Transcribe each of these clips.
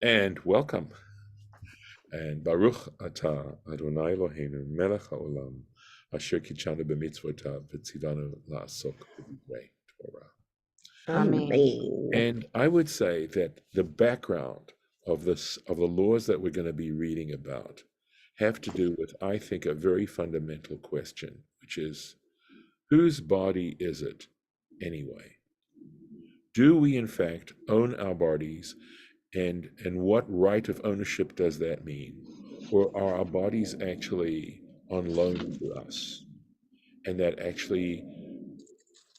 And welcome. And Baruch Atah Adonai Eloheinu Melech HaOlam Asher Kitshanu b'mitzvotav v'tzivanu la'asok b'divrei Torah. Amen. And I would say that the background of the laws that we're going to be reading about have to do with, I think, a very fundamental question, which is, whose body is it anyway? Do we in fact own our bodies? And what right of ownership does that mean? Or are our bodies actually on loan to us? And that actually,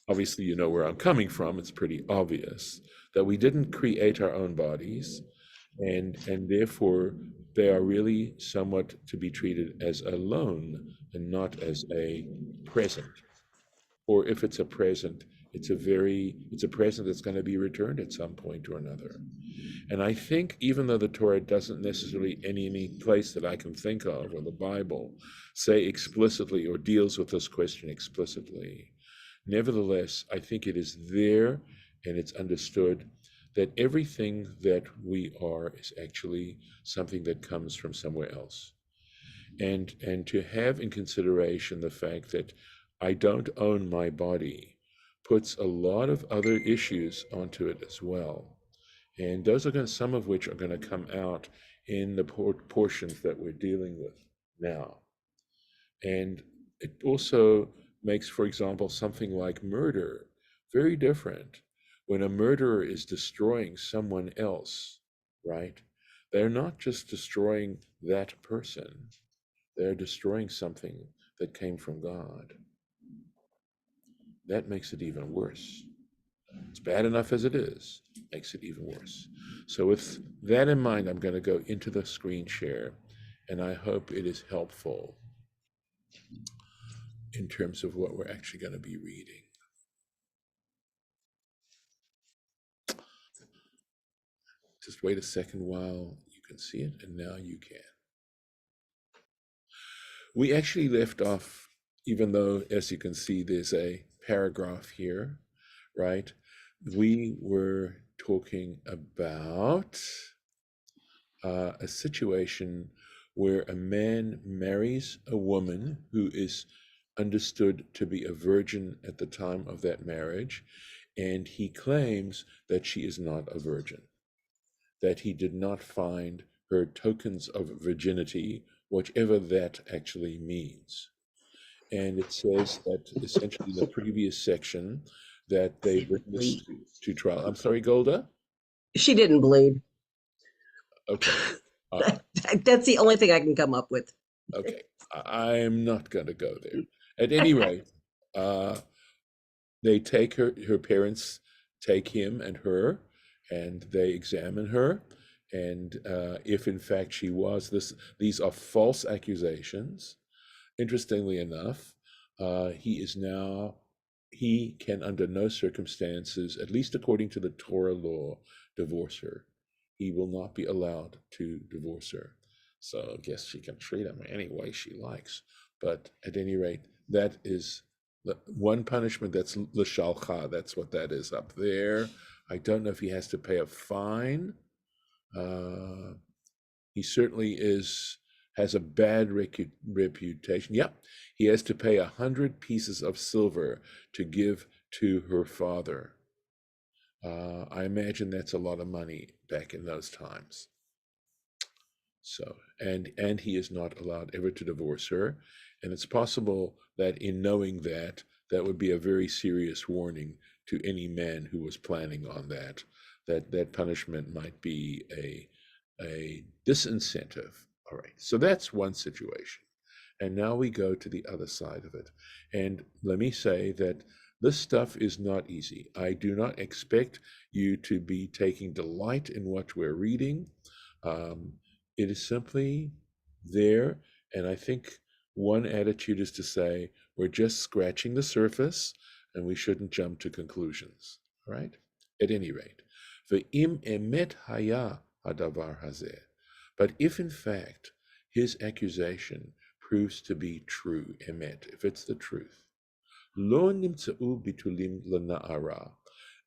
obviously, you know where I'm coming from. It's pretty obvious that we didn't create our own bodies, and therefore they are really somewhat to be treated as a loan and not as a present. Or if it's a present, it's a present that's going to be returned at some point or another. And I think even though the Torah doesn't necessarily any place that I can think of, or the Bible, say explicitly or deals with this question explicitly, nevertheless, I think it is there and it's understood that everything that we are is actually something that comes from somewhere else. And to have in consideration the fact that I don't own my body puts a lot of other issues onto it as well. And those are going to, some of which are going to come out in the portions that we're dealing with now. And it also makes, for example, something like murder very different. When a murderer is destroying someone else, right? They're not just destroying that person, they're destroying something that came from God. That makes it even worse. It's bad enough as it is, makes it even worse. So with that in mind, I'm going to go into the screen share, and I hope it is helpful in terms of what we're actually going to be reading. Just wait a second while you can see it, and now you can. We actually left off, even though, as you can see, there's a paragraph here, right? We were talking about a situation where a man marries a woman who is understood to be a virgin at the time of that marriage, and he claims that she is not a virgin, that he did not find her tokens of virginity, whatever that actually means. And it says that essentially in the previous section that they witnessed to trial. I'm sorry, Golda? She didn't bleed. Okay. That's the only thing I can come up with. Okay. I'm not going to go there. At any rate, they take her parents take him and her, and they examine her. And if in fact she was these are false accusations. Interestingly enough, he can under no circumstances, at least according to the Torah law, divorce her. He will not be allowed to divorce her. So I guess she can treat him any way she likes. But at any rate, that is the one punishment. That's l'shalcha. That's what that is up there. I don't know if he has to pay a fine. He certainly has a bad reputation. Yep, he has to pay 100 pieces of silver to give to her father. I imagine that's a lot of money back in those times. So, and he is not allowed ever to divorce her. And it's possible that in knowing that, that would be a very serious warning to any man who was planning on that punishment might be a disincentive. All right, so that's one situation. And now we go to the other side of it. And let me say that this stuff is not easy. I do not expect you to be taking delight in what we're reading. It is simply there. And I think one attitude is to say, we're just scratching the surface and we shouldn't jump to conclusions. All right? At any rate, ve'im emet haya hadavar hazeh. But if in fact his accusation proves to be true, emet, if it's the truth, lo nimtza'u bitulim lana'ara,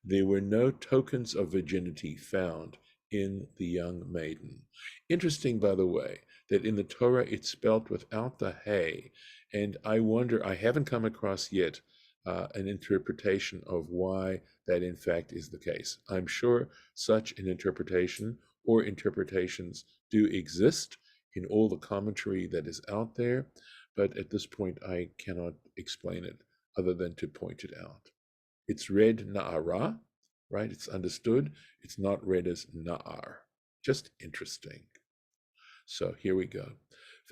There were no tokens of virginity found in the young maiden. Interesting, by the way, that in the Torah it's spelt without the hey, and I wonder, I haven't come across yet an interpretation of why that in fact is the case. I'm sure such an interpretation or interpretations do exist in all the commentary that is out there, but at this point I cannot explain it other than to point it out. It's read Na'ara, right? It's understood. It's not read as Na'ar. Just interesting. So here we go.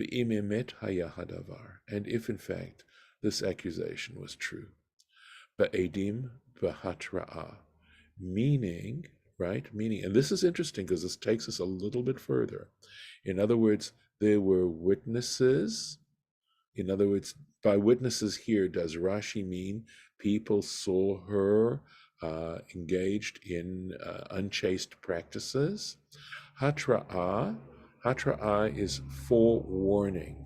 V'im emet haya hadavar. And if in fact this accusation was true, ba'edim b'hatra'ah, meaning, right? Meaning, and this is interesting because this takes us a little bit further. In other words, there were witnesses. In other words, by witnesses here, does Rashi mean people saw her engaged in unchaste practices? Hatra'ah, hatra'ah is forewarning,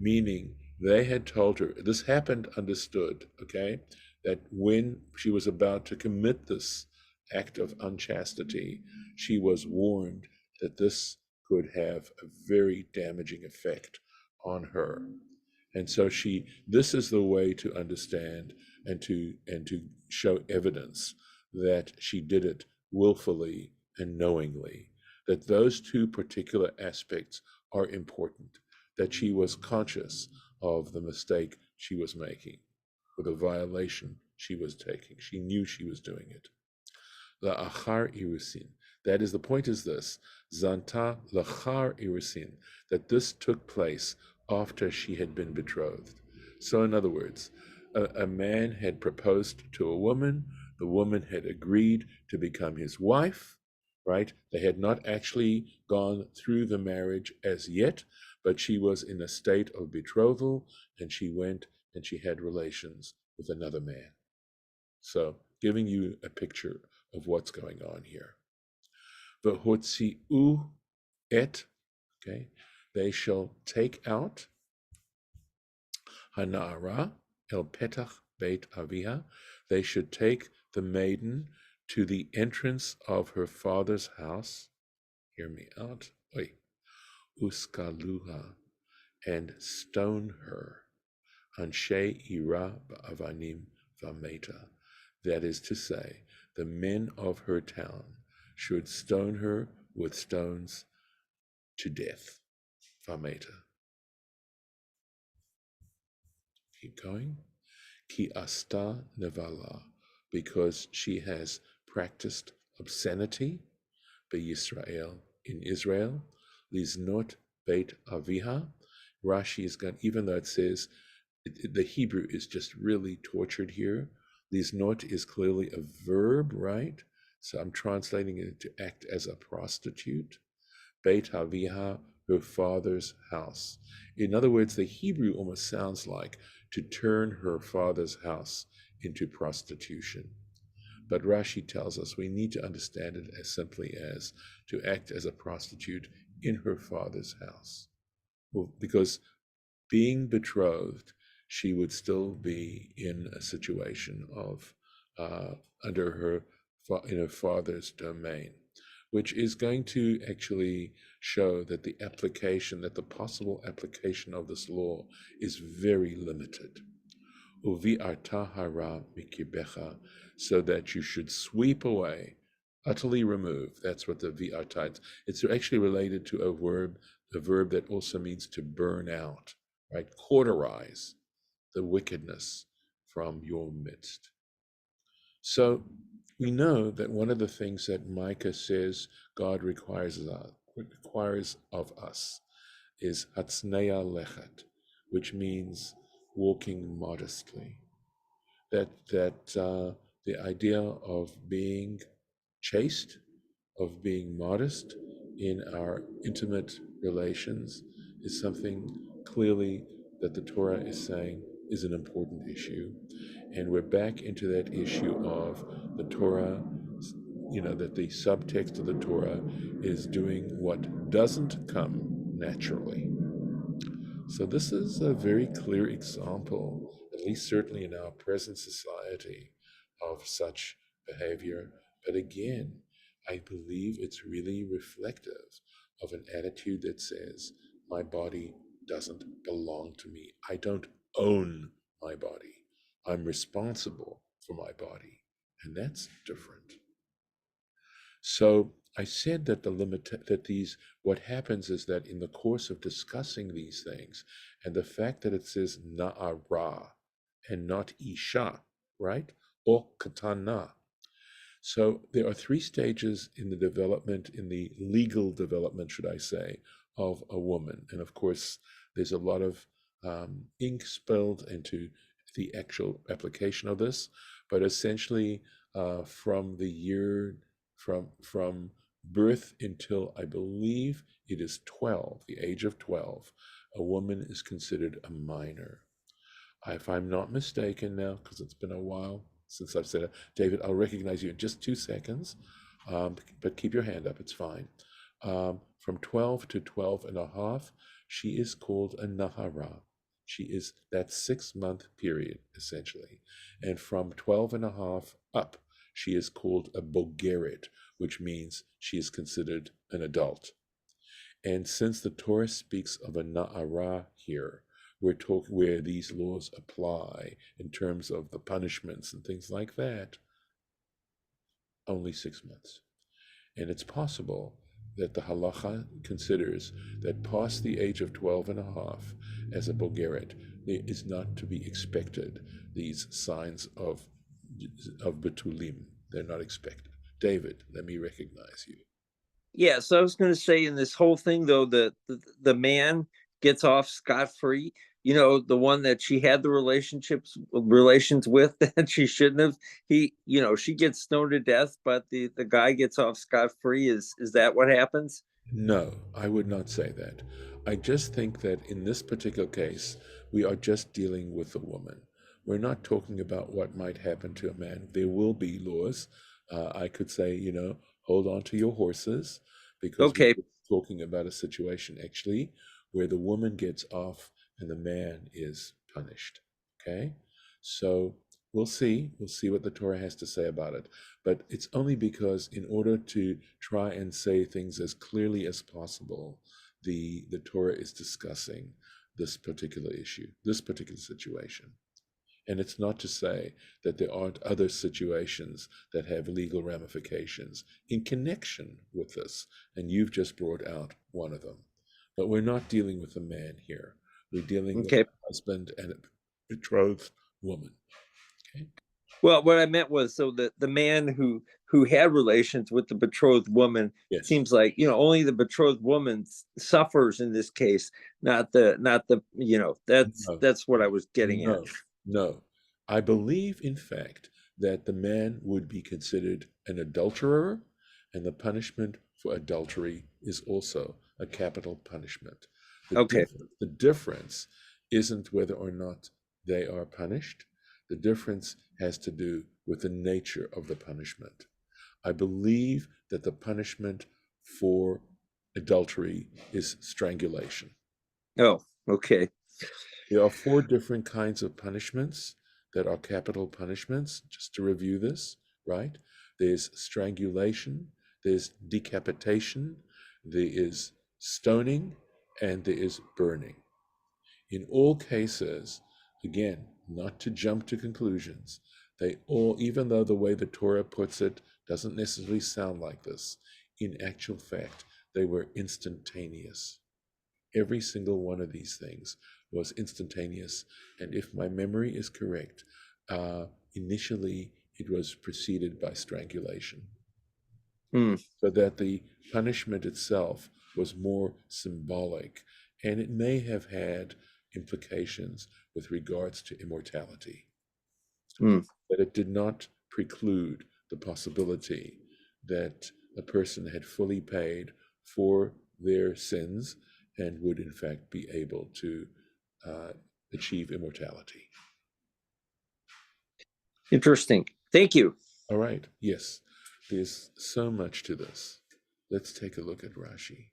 meaning they had told her, this happened understood, okay, that when she was about to commit this act of unchastity, she was warned that this could have a very damaging effect on her. And so this is the way to understand and to show evidence that she did it willfully and knowingly, that those two particular aspects are important, that she was conscious of the mistake she was making, or the violation she was taking. She knew she was doing it. La'achar irusin. That is, the point is this, Zanta lachar irusin, that this took place after she had been betrothed. So in other words, a man had proposed to a woman, the woman had agreed to become his wife, right? They had not actually gone through the marriage as yet, but she was in a state of betrothal, and she went and she had relations with another man. So giving you a picture of what's going on here. V'hotzi'u et, okay, they shall take out hana'ara el petach beit aviha, they should take the maiden to the entrance of her father's house, hear me out, uskaluha, and stone her, anshe ira ba'avanim v'ameta, that is to say, the men of her town should stone her with stones to death. V'ameta. Keep going. Ki asta nevala, because she has practiced obscenity by Yisrael in Israel. Liznot beit aviha. Rashi is going, even though it says, the Hebrew is just really tortured here. Liznot is clearly a verb, right? So I'm translating it to act as a prostitute. Beit aviha, her father's house. In other words, the Hebrew almost sounds like to turn her father's house into prostitution. But Rashi tells us we need to understand it as simply as to act as a prostitute in her father's house. Well, because being betrothed, she would still be in a situation of under in her father's domain, which is going to actually show that the possible application of this law is very limited. Uvi'arta hara mikibecha, so that you should sweep away, utterly remove. That's what the vi'arta, it's actually related to a verb that also means to burn out, right? Cauterize the wickedness from your midst. So we know that one of the things that Micah says God requires of us is hatznea lechet, which means walking modestly. That the idea of being chaste, of being modest in our intimate relations is something clearly that the Torah is saying is an important issue. And we're back into that issue of the Torah, that the subtext of the Torah is doing what doesn't come naturally. So this is a very clear example, at least certainly in our present society, of such behavior. But again, I believe it's really reflective of an attitude that says, my body doesn't belong to me. I don't own my body. I'm responsible for my body. And that's different. So I said that what happens is that in the course of discussing these things, and the fact that it says na'ara and not isha, right? Or katana. So there are three stages in the development, in the legal development, should I say, of a woman. And of course, there's a lot of ink spilled into the actual application of this, but essentially from the year from birth until I believe it is 12, the age of 12, a woman is considered a minor. If I'm not mistaken now, because it's been a while since I've said it, David, I'll recognize you in just 2 seconds, but keep your hand up, it's fine. From 12 to 12 and a half, she is called a Nahara. She is that 6 month period, essentially. And from 12 and a half up, she is called a Bogeret, which means she is considered an adult. And since the Torah speaks of a Na'ara here, we're talking where these laws apply in terms of the punishments and things like that, only 6 months. And it's possible that the halacha considers that past the age of 12 and a half, as a Bogeret, there is not to be expected these signs of betulim. They're not expected. David, let me recognize you. Yeah, so I was going to say in this whole thing, though, the man gets off scot-free. You know, the one that she had the relations with that she shouldn't have. She gets stoned to death, but the guy gets off scot-free. Is that what happens? No, I would not say that. I just think that in this particular case, we are just dealing with a woman. We're not talking about what might happen to a man. There will be laws. I could say, hold on to your horses, because Okay. we're talking about a situation actually where the woman gets off and the man is punished. Okay? So we'll see. We'll see what the Torah has to say about it. But it's only because in order to try and say things as clearly as possible, the Torah is discussing this particular issue, this particular situation. And it's not to say that there aren't other situations that have legal ramifications in connection with this. And you've just brought out one of them. But we're not dealing with a man here. We're dealing with a husband and a betrothed woman. Okay. Well, what I meant was, so the man who had relations with the betrothed woman, Yes. seems like, only the betrothed woman suffers in this case, not the that's what I was getting at. No. I believe, in fact, that the man would be considered an adulterer, and the punishment for adultery is also a capital punishment. Okay. The difference isn't whether or not they are punished. The difference has to do with the nature of the punishment. I believe that the punishment for adultery is strangulation. Oh, okay. There are 4 different kinds of punishments that are capital punishments, just to review this, right? There's strangulation, there's decapitation, there is stoning, and there is burning. In all cases, again, not to jump to conclusions, they all, even though the way the Torah puts it doesn't necessarily sound like this, in actual fact, they were instantaneous. Every single one of these things was instantaneous. And if my memory is correct, initially it was preceded by strangulation. So that the punishment itself was more symbolic, and it may have had implications with regards to immortality. But it did not preclude the possibility that a person had fully paid for their sins and would in fact be able to achieve immortality. Interesting. Thank you. All right. Yes, there's so much to this. Let's take a look at Rashi.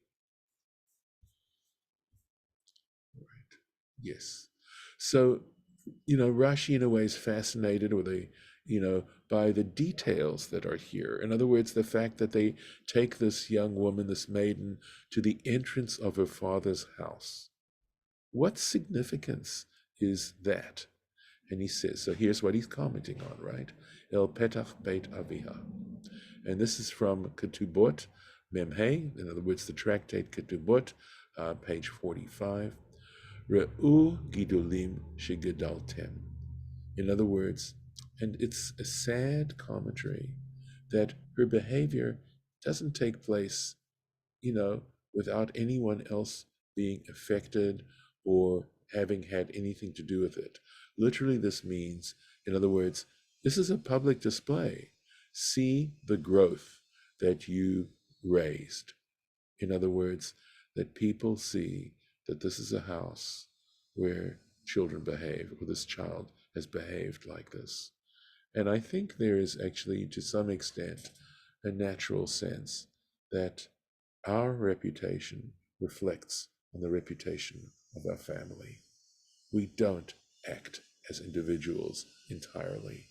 All right. Yes. So, Rashi in a way is fascinated with a, by the details that are here. In other words, the fact that they take this young woman, this maiden, to the entrance of her father's house. What significance is that? And he says, so here's what he's commenting on, right? El Petach Beit Aviha. And this is from Ketubot Memhei, in other words, the tractate Ketubot, page 45. Re'u Gidulim Shegedaltem. In other words, and it's a sad commentary that her behavior doesn't take place, without anyone else being affected or having had anything to do with it. Literally, this means, in other words, this is a public display. See the growth that you raised. In other words, that people see that this is a house where children behave, or this child has behaved like this. And I think there is actually, to some extent, a natural sense that our reputation reflects on the reputation of our family. We don't act as individuals entirely,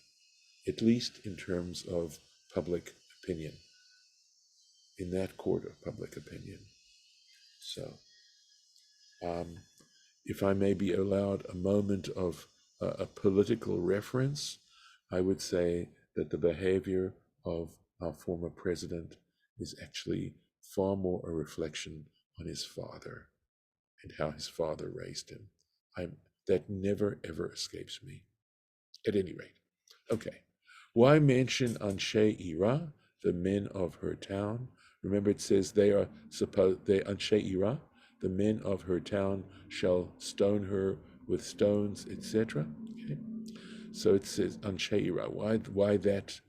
at least in terms of public opinion, in that court of public opinion. So, if I may be allowed a moment of a political reference, I would say that the behavior of our former president is actually far more a reflection on his father and how his father raised him. That never, ever escapes me. At any rate, okay. Why mention Anshe Ira, the men of her town? Remember, it says they Anshe Ira, the men of her town shall stone her with stones, etc. Okay. So it says Anshe Ira. Why that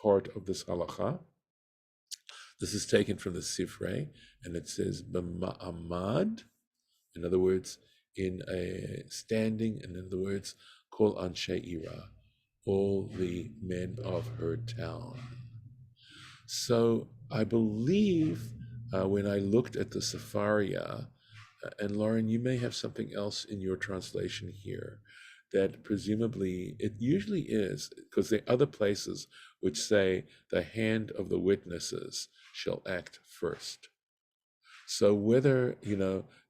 part of this halacha? This is taken from the Sifrei, and it says b'ma'amad, in other words, in a standing, and in other words, kol anshe ira, all the men of her town. So I believe when I looked at the Sefaria, and Lauren, you may have something else in your translation here, that presumably it usually is, because there are other places which say the hand of the witnesses shall act first. So whether,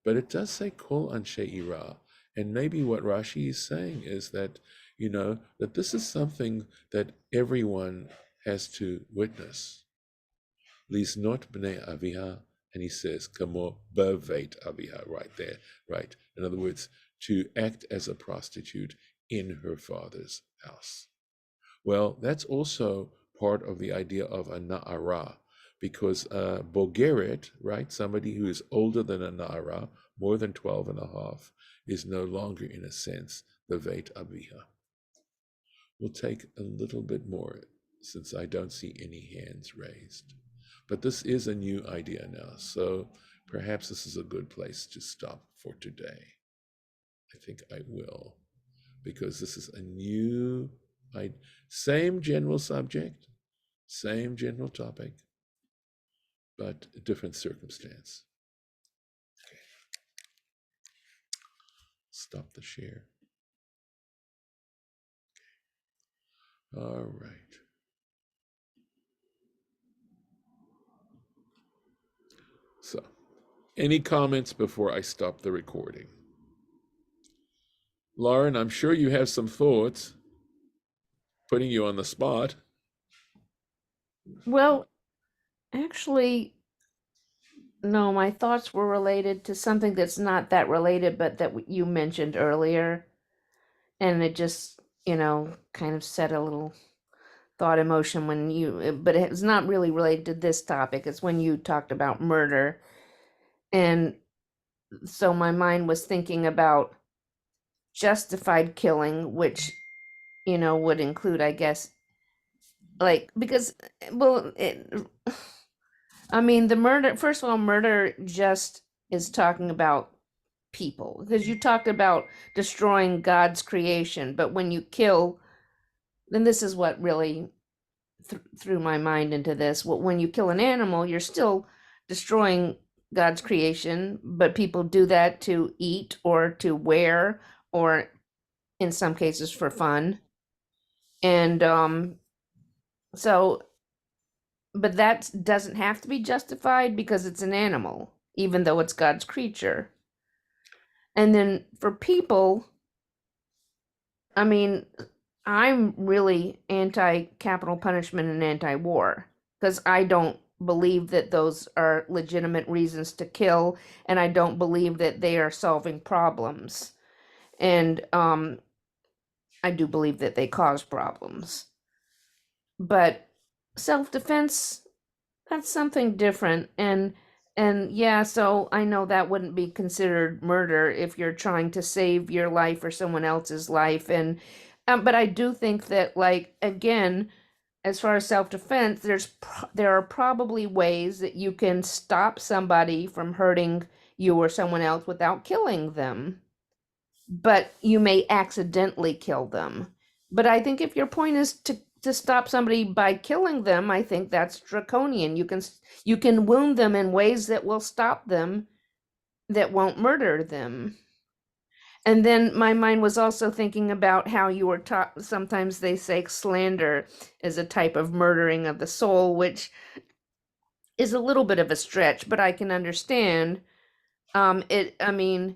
but it does say kol anshe ira, and maybe what Rashi is saying is that, that this is something that everyone has to witness. Lis not bnei aviha, and he says kamo beveit aviha, right there, right. In other words, to act as a prostitute in her father's house. Well, that's also part of the idea of a na'ara, because bogeret, right, somebody who is older than a na'ara, more than 12 and a half, is no longer, in a sense, beveit aviha. We'll take a little bit more, since I don't see any hands raised. But this is a new idea now, so perhaps this is a good place to stop for today. I think I will, because this is a new, same general subject, same general topic, but a different circumstance. Okay. Stop the share. Okay. All right. So, any comments before I stop the recording? Lauren, I'm sure you have some thoughts, putting you on the spot. Well, actually, no, my thoughts were related to something that's not that related, but that you mentioned earlier. And it just, kind of set a little thought in motion but it's not really related to this topic. It's when you talked about murder. And so my mind was thinking about justified killing, which, would include, I guess, because, well, the murder, first of all, murder just is talking about people, because you talked about destroying God's creation, but when you kill, then this is what really threw my mind into this. Well, when you kill an animal, you're still destroying God's creation, but people do that to eat or to wear, or in some cases for fun. And So, but that doesn't have to be justified because it's an animal, even though it's God's creature. And then for people, I mean, I'm really anti-capital punishment and anti-war because I don't believe that those are legitimate reasons to kill, and I don't believe that they are solving problems. And I do believe that they cause problems. But self-defense, that's something different. And yeah, so I know that wouldn't be considered murder if you're trying to save your life or someone else's life. And but I do think that, like, again, as far as self-defense, there are probably ways that you can stop somebody from hurting you or someone else without killing them, but you may accidentally kill them. But I think if your point is to stop somebody by killing them, I think that's draconian. You can wound them in ways that will stop them, that won't murder them. And then my mind was also thinking about how you were taught, sometimes they say slander is a type of murdering of the soul, which is a little bit of a stretch, but I can understand. I mean,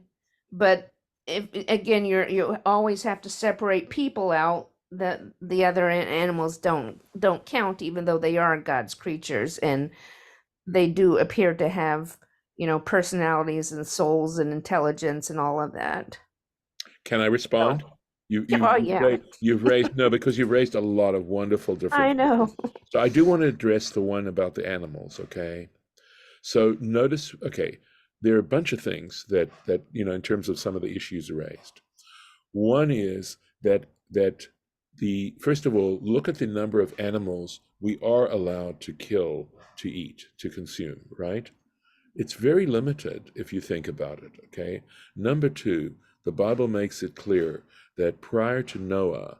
but if again, you always have to separate people out. That the other animals don't count, even though they are God's creatures, and they do appear to have, personalities and souls and intelligence and all of that. Can I respond? Oh yeah, You've raised no, because you've raised a lot of wonderful I different know. points. So I do want to address the one about the animals, okay? So notice, okay, there are a bunch of things that in terms of some of the issues raised. One is that the first of all, look at the number of animals we are allowed to kill, to eat, to consume, right? It's very limited if you think about it, okay? Number two, the Bible makes it clear that prior to Noah,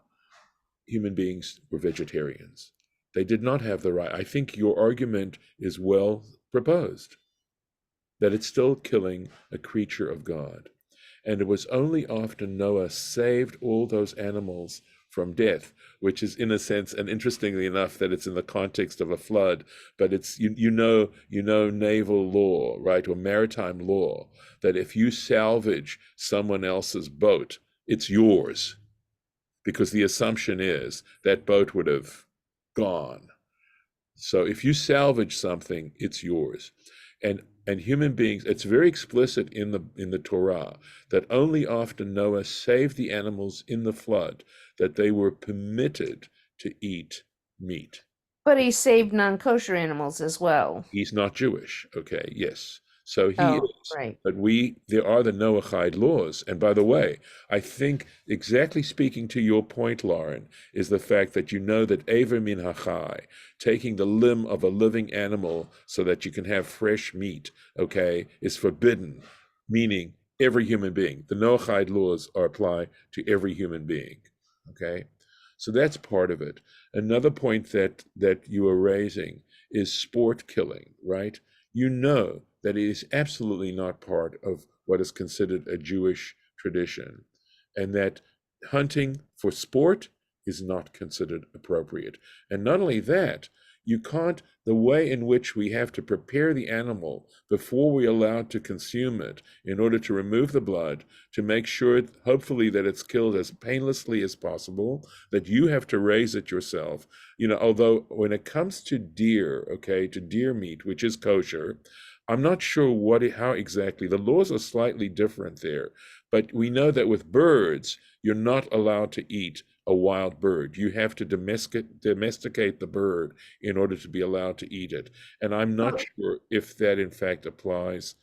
human beings were vegetarians. They did not have the right. I think your argument is well proposed, that it's still killing a creature of God. And it was only after Noah saved all those animals from death, which is in a sense, and interestingly enough, that it's in the context of a flood, but it's you know naval law, right, or maritime law, that if you salvage someone else's boat, it's yours, because the assumption is that boat would have gone. So if you salvage something, it's yours. And human beings, it's very explicit in the Torah that only after Noah saved the animals in the flood that they were permitted to eat meat. But he saved non-kosher animals as well. He's not Jewish, okay? Yes. So he Oh, is. right. But there are the Noahide laws. And by the way, I think exactly speaking to your point, Lauren, is the fact that that Ever min hachai, taking the limb of a living animal so that you can have fresh meat, okay, is forbidden, meaning every human being. The Noahide laws are applied to every human being, okay? So that's part of it. Another point that you are raising is sport killing, right? You know that it is absolutely not part of what is considered a Jewish tradition, and that hunting for sport is not considered appropriate. And not only that, the way in which we have to prepare the animal before we allow it to consume it in order to remove the blood, to make sure, hopefully, that it's killed as painlessly as possible, that you have to raise it yourself. Although when it comes to deer, okay, to deer meat, which is kosher, I'm not sure how exactly. The laws are slightly different there, but we know that with birds, you're not allowed to eat a wild bird. You have to domesticate the bird in order to be allowed to eat it. And I'm not sure if that in fact applies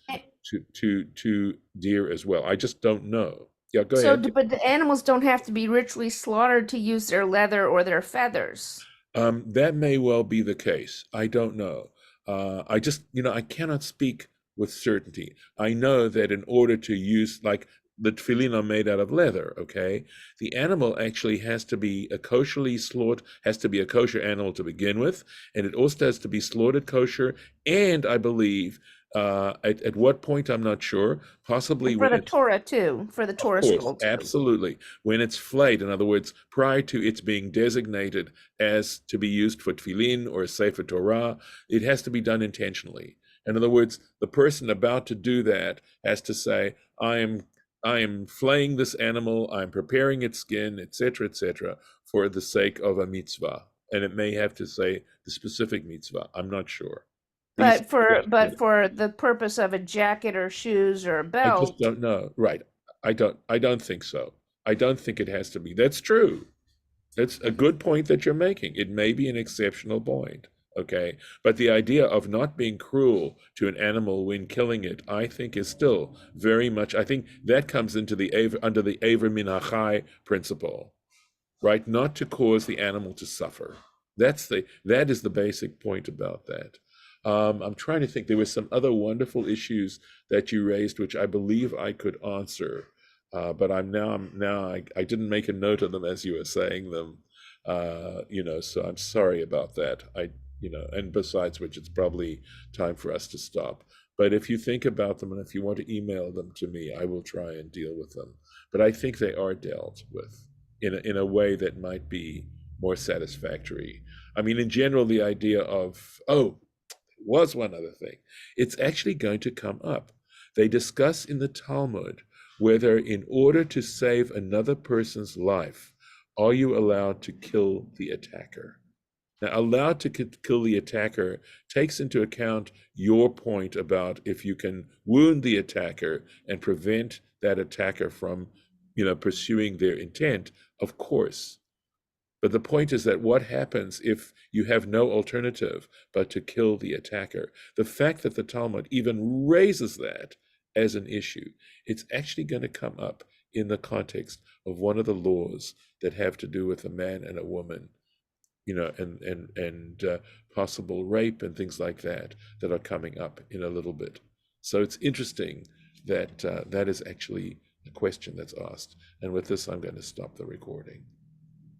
to deer as well. I just don't know. Yeah, go ahead. But the animals don't have to be ritually slaughtered to use their leather or their feathers. That may well be the case. I don't know. I just, I cannot speak with certainty. I know that in order to use, like, the tefillin are made out of leather, okay? The animal actually has to be a kosherly slaughtered, has to be a kosher animal to begin with, and it also has to be slaughtered kosher, and I believe, at what point, I'm not sure, possibly And for when the it's, Torah too, for the of Torah course, scroll too. absolutely, when it's flayed, in other words, prior to its being designated as to be used for tefillin or a sefer Torah, it has to be done intentionally. In other words, the person about to do that has to say, I am flaying this animal, I'm preparing its skin, etc., for the sake of a mitzvah. And it may have to say the specific mitzvah. I'm not sure. These But for the purpose of a jacket or shoes or a I just belt, don't know. Right. I don't think so. I don't think it has to be. That's true. That's a good point that you're making. It may be an exceptional point. Okay. But the idea of not being cruel to an animal when killing it, I think is still very much, I think that comes into under the Aver Min HaChai principle, right? Not to cause the animal to suffer. That is the basic point about that. I'm trying to think. There were some other wonderful issues that you raised, which I believe I could answer, but I didn't make a note of them as you were saying them. So I'm sorry about that. And besides which, it's probably time for us to stop. But if you think about them and if you want to email them to me, I will try and deal with them. But I think they are dealt with in a way that might be more satisfactory. I mean, in general, the idea of, was one other thing. It's actually going to come up. They discuss in the Talmud whether, in order to save another person's life, are you allowed to kill the attacker? Now, allowed to kill the attacker takes into account your point about if you can wound the attacker and prevent that attacker from, pursuing their intent, of course. But the point is that what happens if you have no alternative but to kill the attacker? The fact that the Talmud even raises that as an issue, it's actually going to come up in the context of one of the laws that have to do with a man and a woman, and possible rape and things like that are coming up in a little bit. So it's interesting that that is actually a question that's asked. And with this, I'm going to stop the recording.